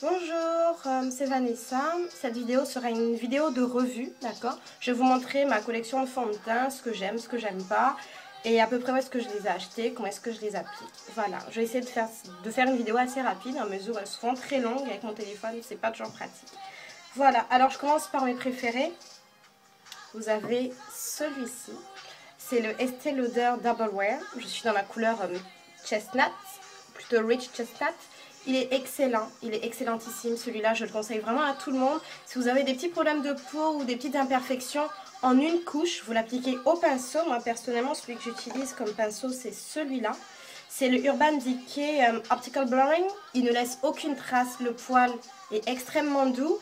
Bonjour, c'est Vanessa. Cette vidéo sera une vidéo de revue, d'accord? Je vais vous montrer ma collection de fonds de teint, ce que j'aime pas, et à peu près où est-ce que je les ai achetés, comment est-ce que je les applique. Voilà, je vais essayer de faire une vidéo assez rapide, à mesure où elles seront très longues avec mon téléphone, c'est pas toujours pratique. Voilà, alors je commence par mes préférés. Vous avez celui-ci, c'est le Estée Lauder Double Wear. Je suis dans la couleur chestnut, plutôt rich chestnut. Il est excellent, il est excellentissime, celui-là je le conseille vraiment à tout le monde. Si vous avez des petits problèmes de peau ou des petites imperfections, en une couche, vous l'appliquez au pinceau. Moi personnellement, celui que j'utilise comme pinceau, c'est celui-là. C'est le Urban Decay Optical Blurring. Il ne laisse aucune trace, le poil est extrêmement doux.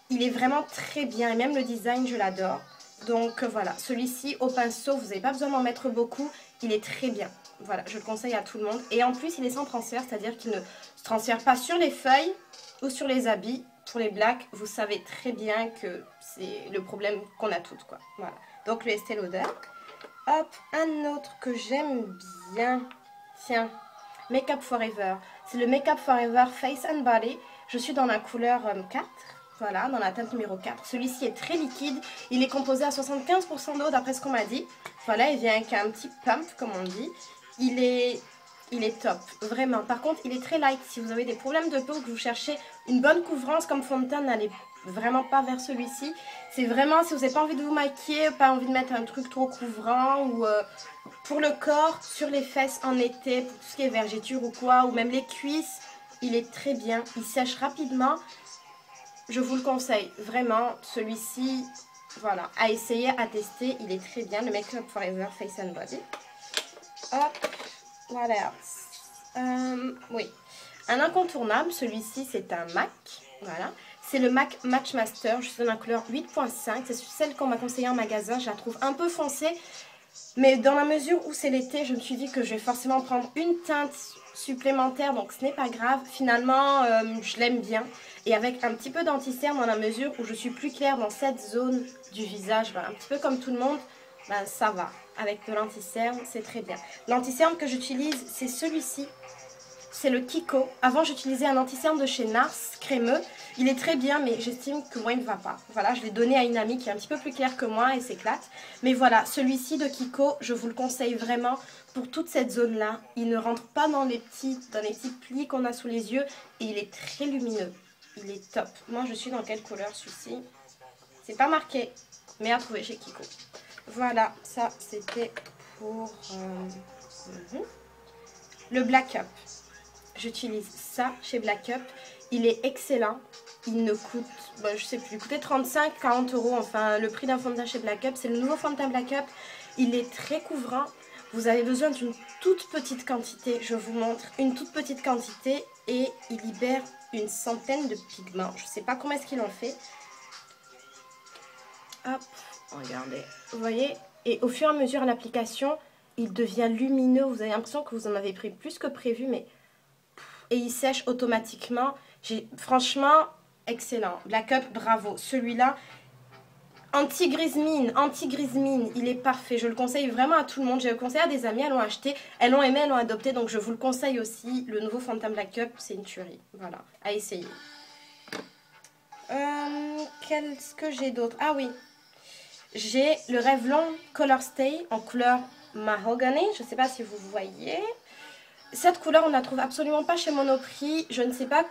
Il est vraiment très bien et même le design, je l'adore. Donc voilà, celui-ci au pinceau, vous n'avez pas besoin d'en mettre beaucoup, il est très bien. Voilà, je le conseille à tout le monde. Et en plus, il est sans transfert, c'est-à-dire qu'il ne se transfère pas sur les feuilles ou sur les habits. Pour les blacks, vous savez très bien que c'est le problème qu'on a toutes, quoi. Voilà, donc le Estée Lauder. Hop, un autre que j'aime bien. Tiens, Make Up Forever. C'est le Make Up Forever Face and Body. Je suis dans la couleur 4. Voilà, dans la teinte numéro 4. Celui-ci est très liquide. Il est composé à 75% d'eau d'après ce qu'on m'a dit. Voilà, il vient avec un petit pump, comme on dit. Il est top, vraiment. Par contre, il est très light. Si vous avez des problèmes de peau, que vous cherchez une bonne couvrance comme fond de teint, n'allez vraiment pas vers celui-ci. C'est vraiment, si vous n'avez pas envie de vous maquiller, pas envie de mettre un truc trop couvrant, ou pour le corps, sur les fesses en été, pour tout ce qui est vergeture ou quoi, ou même les cuisses, il est très bien. Il sèche rapidement. Je vous le conseille, vraiment, celui-ci, voilà, à essayer, à tester, il est très bien, le Make Up Forever Face and Body. Hop, voilà, oui, un incontournable, celui-ci c'est un MAC, voilà, c'est le MAC Match Master, je suis dans la couleur 8.5, c'est celle qu'on m'a conseillée en magasin, je la trouve un peu foncée, mais dans la mesure où c'est l'été, je me suis dit que je vais forcément prendre une teinte supplémentaire, donc ce n'est pas grave. Finalement, je l'aime bien. Et avec un petit peu d'anti-cerne dans la mesure où je suis plus claire dans cette zone du visage, ben, un petit peu comme tout le monde, ben, ça va. Avec de l'anti-cerne, c'est très bien. L'anti-cerne que j'utilise, c'est celui-ci. C'est le Kiko. Avant, j'utilisais un anti-cerne de chez Nars, crémeux. Il est très bien, mais j'estime que moi, il ne va pas. Voilà, je l'ai donné à une amie qui est un petit peu plus claire que moi et s'éclate. Mais voilà, celui-ci de Kiko, je vous le conseille vraiment pour toute cette zone-là. Il ne rentre pas dans les petits plis qu'on a sous les yeux et il est très lumineux. Il est top. Moi, je suis dans quelle couleur celui-ci? C'est pas marqué, mais à trouver chez Kiko. Voilà, ça, c'était pour le Black Up. J'utilise ça chez Black Up. Il est excellent. Il ne coûte, je sais plus, il coûtait 35-40 €. Enfin, le prix d'un fond de teint chez Black Up. C'est le nouveau fond de teint Black Up. Il est très couvrant. Vous avez besoin d'une toute petite quantité. Je vous montre une toute petite quantité. Et il libère une centaine de pigments. Je ne sais pas comment est-ce qu'ils l'ont fait. Hop, regardez. Vous voyez? Et au fur et à mesure de l'application, il devient lumineux. Vous avez l'impression que vous en avez pris plus que prévu, mais... Et il sèche automatiquement. Franchement, excellent. Black Up, bravo. Celui-là, anti-grise mine, il est parfait. Je le conseille vraiment à tout le monde. J'ai le conseillé à des amis, elles l'ont acheté, elles l'ont aimé, elles l'ont adopté. Donc je vous le conseille aussi. Le nouveau fond de teint Black Up, c'est une tuerie. Voilà, à essayer. Qu'est-ce que j'ai d'autre? Ah oui, j'ai le Revlon Color Stay en couleur mahogany. Je ne sais pas si vous voyez. Cette couleur, on ne la trouve absolument pas chez Monoprix. Je ne sais pas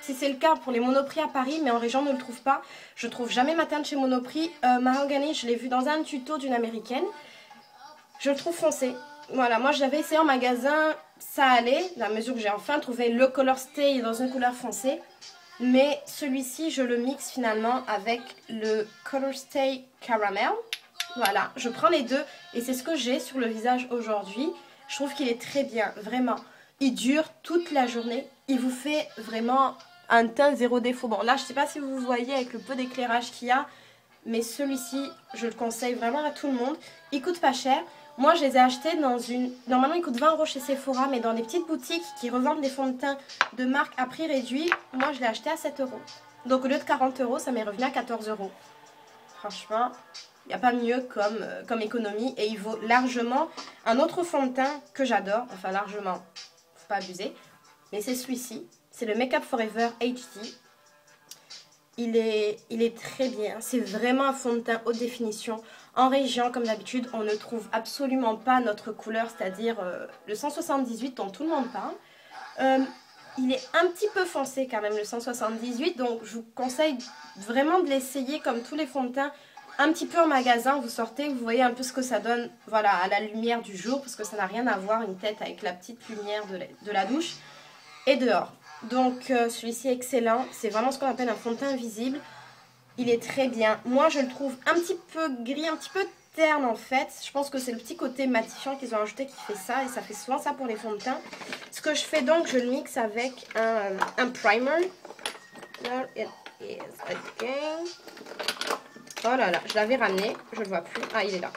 si c'est le cas pour les Monoprix à Paris, mais en région, on ne le trouve pas. Je ne trouve jamais ma teinte chez Monoprix. Mahogany, je l'ai vu dans un tuto d'une américaine. Je le trouve foncé. Voilà, moi, je l'avais essayé en magasin, ça allait, dans la mesure où j'ai enfin trouvé le Color Stay dans une couleur foncée. Mais celui-ci, je le mixe finalement avec le Color Stay Caramel. Voilà, je prends les deux et c'est ce que j'ai sur le visage aujourd'hui. Je trouve qu'il est très bien, vraiment. Il dure toute la journée. Il vous fait vraiment un teint zéro défaut. Bon, là, je ne sais pas si vous voyez avec le peu d'éclairage qu'il y a. Mais celui-ci, je le conseille vraiment à tout le monde. Il coûte pas cher. Moi, je les ai achetés dans une... Normalement, il coûte 20 € chez Sephora. Mais dans des petites boutiques qui revendent des fonds de teint de marque à prix réduit, moi, je l'ai acheté à 7 €. Donc, au lieu de 40 €, ça m'est revenu à 14 €. Franchement... Il n'y a pas mieux comme économie et il vaut largement un autre fond de teint que j'adore. Enfin largement, faut pas abuser. Mais c'est celui-ci. C'est le Make Up Forever HD. il est très bien. C'est vraiment un fond de teint haute définition. En région, comme d'habitude, on ne trouve absolument pas notre couleur, c'est-à-dire le 178 dont tout le monde parle. Il est un petit peu foncé quand même, le 178, donc je vous conseille vraiment de l'essayer comme tous les fonds de teint. Un petit peu en magasin, vous sortez, vous voyez un peu ce que ça donne, voilà, à la lumière du jour, parce que ça n'a rien à voir une tête avec la petite lumière de la douche et dehors. Donc celui-ci est excellent, c'est vraiment ce qu'on appelle un fond de teint visible. Il est très bien. Moi je le trouve un petit peu gris, un petit peu terne en fait. Je pense que c'est le petit côté matifiant qu'ils ont ajouté qui fait ça, et ça fait souvent ça pour les fonds de teint. Ce que je fais donc, je le mixe avec un primer. There it is again. Oh là là, je l'avais ramené, je le vois plus. Ah, il est là.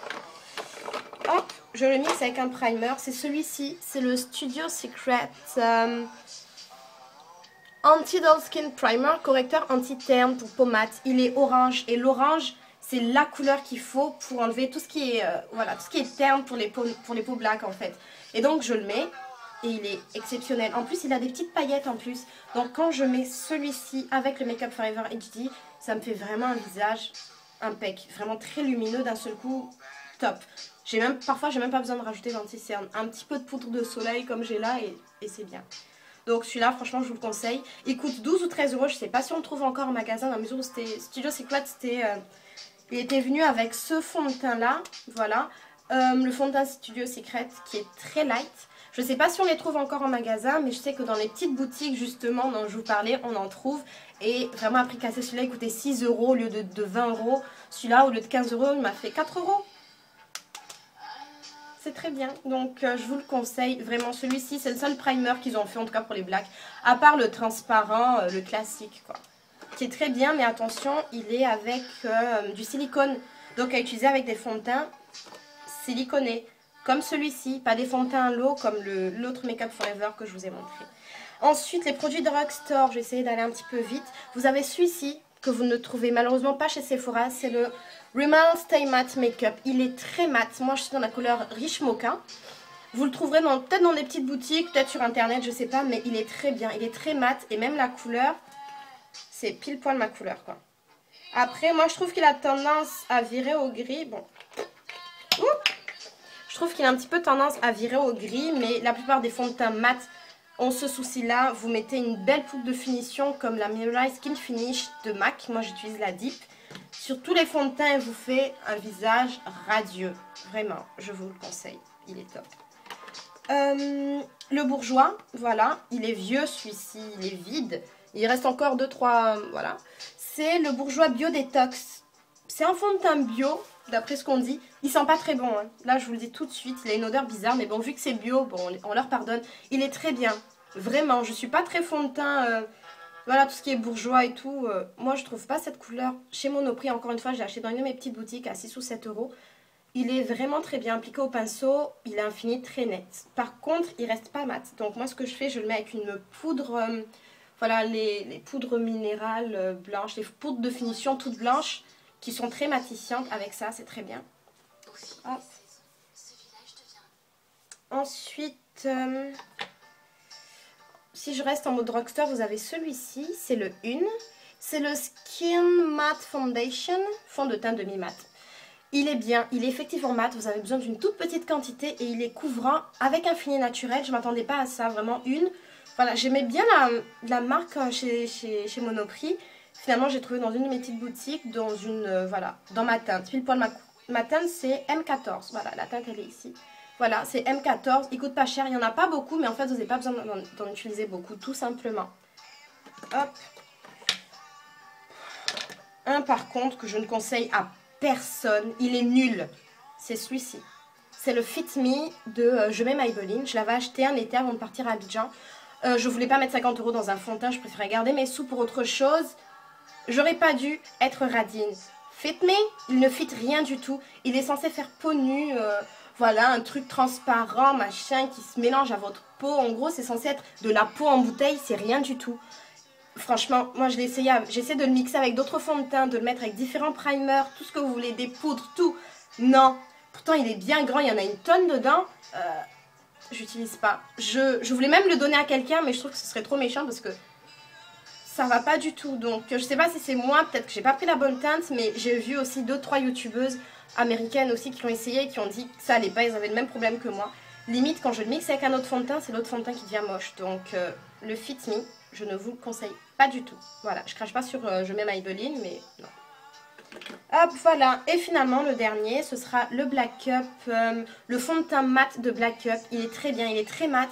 Hop, je le mixe avec un primer. C'est celui-ci, c'est le Studio Secret Anti-Dull Skin Primer, correcteur anti-terne pour peau mate. Il est orange, et l'orange, c'est la couleur qu'il faut pour enlever tout ce qui est, voilà, tout ce qui est terne pour les peaux black en fait. Et donc je le mets, et il est exceptionnel. En plus, il a des petites paillettes en plus. Donc quand je mets celui-ci avec le Make Up Forever HD, ça me fait vraiment un visage impec, vraiment très lumineux d'un seul coup, top. Parfois j'ai même pas besoin de rajouter d'anti-cerne, un petit peu de poudre de soleil comme j'ai là et c'est bien. Donc celui-là franchement je vous le conseille. Il coûte 12 ou 13 euros, je sais pas si on le trouve encore en magasin, dans la mesure où c'était Studio Secret, il était venu avec ce fond de teint là, voilà. Le fond de teint Studio Secret qui est très light. Je ne sais pas si on les trouve encore en magasin, mais je sais que dans les petites boutiques justement dont je vous parlais, on en trouve. Et vraiment à prix cassé, celui-là il coûtait 6 euros au lieu de 20 euros. Celui-là au lieu de 15 euros, il m'a fait 4 euros. C'est très bien, donc je vous le conseille. Vraiment celui-ci, c'est le seul primer qu'ils ont fait en tout cas pour les blacks. À part le transparent, le classique quoi. Qui est très bien, mais attention, il est avec du silicone. Donc à utiliser avec des fonds de teint siliconés. Comme celui-ci, pas des fonds de teint à l'eau comme l'autre Make Up Forever que je vous ai montré. Ensuite, les produits de drugstore, je vais essayer d'aller un petit peu vite. Vous avez celui-ci que vous ne trouvez malheureusement pas chez Sephora, c'est le Rimmel Stay Matte Makeup. Il est très mat, moi je suis dans la couleur Rich Mocha. Vous le trouverez peut-être dans des petites boutiques, peut-être sur internet, je sais pas, mais il est très bien, il est très mat et même la couleur, c'est pile poil ma couleur quoi. Après, moi je trouve qu'il a tendance à virer au gris, bon. Ouh, je trouve qu'il a un petit peu tendance à virer au gris, mais la plupart des fonds de teint mat ont ce souci-là. Vous mettez une belle poudre de finition comme la Mirai Skin Finish de MAC. Moi, j'utilise la Deep. Sur tous les fonds de teint, elle vous fait un visage radieux. Vraiment, je vous le conseille. Il est top. Le Bourjois, voilà. Il est vieux, celui-ci. Il est vide. Il reste encore 2-3... voilà. C'est le Bourjois Bio Detox. C'est un fond de teint bio. D'après ce qu'on dit, il sent pas très bon. Hein. Là, je vous le dis tout de suite, il a une odeur bizarre. Mais bon, vu que c'est bio, bon, on leur pardonne. Il est très bien. Vraiment, je suis pas très fond de teint. Voilà, tout ce qui est bourgeois et tout. Moi, je trouve pas cette couleur. Chez Monoprix, encore une fois, j'ai acheté dans une de mes petites boutiques à 6 ou 7 euros. Il est vraiment très bien appliqué au pinceau. Il a un fini très net. Par contre, il reste pas mat. Donc, moi, ce que je fais, je le mets avec une poudre... voilà, les poudres minérales blanches. Les poudres de finition toutes blanches, qui sont très matifiantes. Avec ça, c'est très bien. Hop. Ensuite, si je reste en mode drugstore, vous avez celui-ci. C'est le 1. C'est le Skin Matte Foundation, fond de teint demi-mat. Il est bien, il est effectivement mat. Vous avez besoin d'une toute petite quantité et il est couvrant avec un fini naturel. Je ne m'attendais pas à ça, vraiment une. Voilà, j'aimais bien la marque chez Monoprix. Finalement, j'ai trouvé dans une de mes petites boutiques, dans une, voilà, dans ma teinte. Pile poil ma teinte, c'est M14. Voilà, la teinte, elle est ici. Voilà, c'est M14. Il coûte pas cher. Il n'y en a pas beaucoup, mais en fait, vous n'avez pas besoin d'en utiliser beaucoup, tout simplement. Hop. Un, par contre, que je ne conseille à personne. Il est nul. C'est celui-ci. C'est le Fit Me de Je mets Maybelline. Je l'avais acheté un été avant de partir à Abidjan. Je voulais pas mettre 50 € dans un fond de teint. Je préférais garder mes sous pour autre chose. J'aurais pas dû être radine. Fit Me, il ne fit rien du tout. Il est censé faire peau nue. Voilà, un truc transparent, machin, qui se mélange à votre peau. En gros, c'est censé être de la peau en bouteille. C'est rien du tout. Franchement, moi je l'ai essayé. J'essaie de le mixer avec d'autres fonds de teint, de le mettre avec différents primers, tout ce que vous voulez, des poudres, tout. Non. Pourtant, il est bien grand. Il y en a une tonne dedans. J'utilise pas. Je voulais même le donner à quelqu'un, mais je trouve que ce serait trop méchant parce que ça va pas du tout. Donc je sais pas si c'est moi, peut-être que j'ai pas pris la bonne teinte, mais j'ai vu aussi 2-3 youtubeuses américaines aussi qui l'ont essayé et qui ont dit que ça allait pas, ils avaient le même problème que moi. Limite quand je le mixe avec un autre fond de teint, c'est l'autre fond de teint qui devient moche. Donc le Fit Me, je ne vous le conseille pas du tout. Voilà, je crache pas sur je mets Maybelline, mais non. Hop, voilà. Et finalement, le dernier, ce sera le Black Up, le fond de teint mat de Black Up. Il est très bien, il est très mat.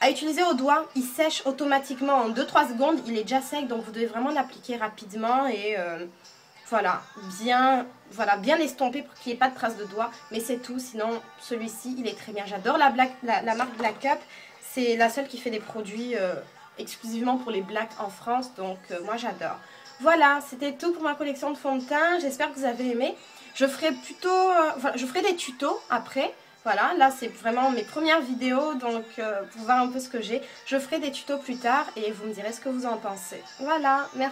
À utiliser au doigt, il sèche automatiquement en 2-3 secondes. Il est déjà sec, donc vous devez vraiment l'appliquer rapidement et voilà, bien estompé pour qu'il n'y ait pas de traces de doigts. Mais c'est tout, sinon celui-ci, il est très bien. J'adore la marque Black Up. C'est la seule qui fait des produits exclusivement pour les blacks en France, donc moi j'adore. Voilà, c'était tout pour ma collection de fond de teint. J'espère que vous avez aimé. Je ferai je ferai des tutos après. Voilà, là c'est vraiment mes premières vidéos, donc pour voir un peu ce que j'ai. Je ferai des tutos plus tard et vous me direz ce que vous en pensez. Voilà, merci.